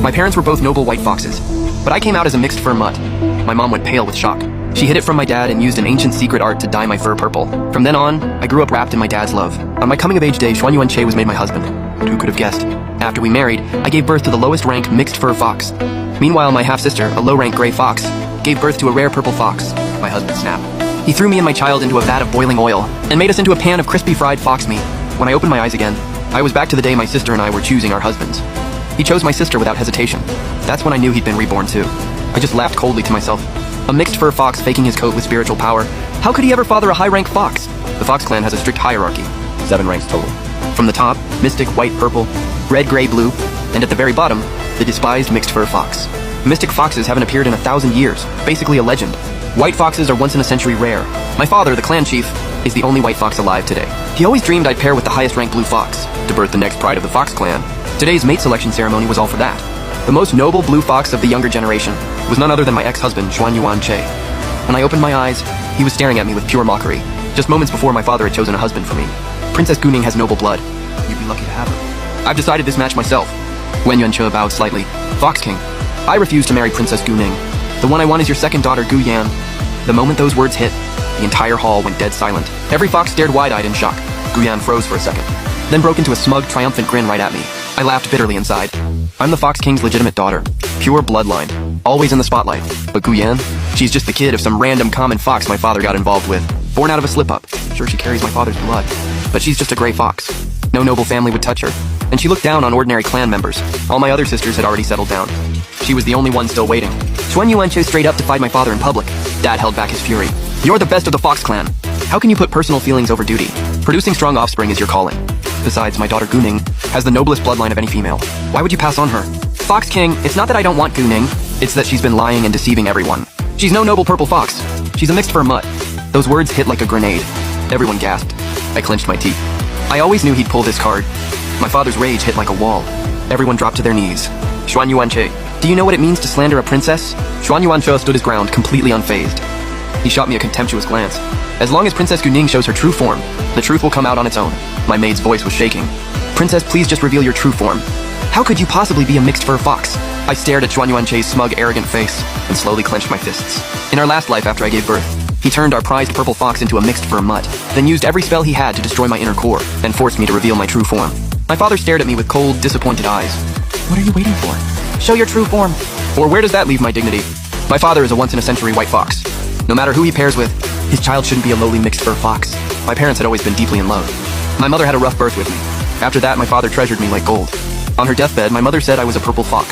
My parents were both noble white foxes, but I came out as a mixed fur mutt. My mom went pale with shock. She hid it from my dad and used an ancient secret art to dye my fur purple. From then on, I grew up wrapped in my dad's love. On my coming-of-age day, Xuanyuan was made my husband. Who could have guessed? After we married, I gave birth to the lowest-rank mixed fur fox. Meanwhile, my half-sister, a low-rank gray fox, gave birth to a rare purple fox, my husband Snap. He threw me and my child into a vat of boiling oil and made us into a pan of crispy fried fox meat. When I opened my eyes again, I was back to the day my sister and I were choosing our husbands. He chose my sister without hesitation. That's when I knew he'd been reborn too. I just laughed coldly to myself. A mixed fur fox faking his coat with spiritual power. How could he ever father a high-rank fox? The Fox clan has a strict hierarchy. 7 ranks total. From the top, mystic, white, purple, red, gray, blue, and at the very bottom, the despised mixed fur fox. Mystic foxes haven't appeared in 1,000 years, basically a legend. White foxes are once-in-a-century rare. My father, the clan chief, is the only white fox alive today. He always dreamed I'd pair with the highest-ranked blue fox, to birth the next pride of the Fox clan. Today's mate selection ceremony was all for that. The most noble blue fox of the younger generation was none other than my ex-husband, Xuanyuan. When I opened my eyes, he was staring at me with pure mockery, just moments before my father had chosen a husband for me. Princess Guning has noble blood. You'd be lucky to have her. I've decided this match myself. Wen Yuanche bowed slightly. Fox King, I refuse to marry Princess Guning. The one I want is your second daughter, Gu Yan. The moment those words hit, the entire hall went dead silent. Every fox stared wide-eyed in shock. Gu Yan froze for a second, then broke into a smug, triumphant grin right at me. I laughed bitterly inside. I'm the Fox King's legitimate daughter. Pure bloodline. Always in the spotlight. But Gu Yan? She's just the kid of some random common fox my father got involved with. Born out of a slip-up. Sure, she carries my father's blood. But she's just a gray fox. No noble family would touch her. And she looked down on ordinary clan members. All my other sisters had already settled down. She was the only one still waiting. Xuanyuan chose straight up defied my father in public. Dad held back his fury. You're the best of the Fox clan. How can you put personal feelings over duty? Producing strong offspring is your calling. Besides, my daughter Guning has the noblest bloodline of any female. Why would you pass on her? Fox King, it's not that I don't want Guning, it's that she's been lying and deceiving everyone. She's no noble purple fox. She's a mixed fur mutt. Those words hit like a grenade. Everyone gasped. I clenched my teeth. I always knew he'd pull this card. My father's rage hit like a wall. Everyone dropped to their knees. Xuanyuan, do you know what it means to slander a princess? Xuanyuan stood his ground, completely unfazed. He shot me a contemptuous glance. As long as Princess Guning shows her true form, the truth will come out on its own. My maid's voice was shaking. Princess, please just reveal your true form. How could you possibly be a mixed fur fox? I stared at Xuanyuan's smug, arrogant face and slowly clenched my fists. In our last life after I gave birth, he turned our prized purple fox into a mixed fur mutt, then used every spell he had to destroy my inner core and forced me to reveal my true form. My father stared at me with cold, disappointed eyes. What are you waiting for? Show your true form. Or where does that leave my dignity? My father is a once-in-a-century white fox. No matter who he pairs with, his child shouldn't be a lowly mixed fur fox. My parents had always been deeply in love. My mother had a rough birth with me. After that, my father treasured me like gold. On her deathbed, my mother said I was a purple fox.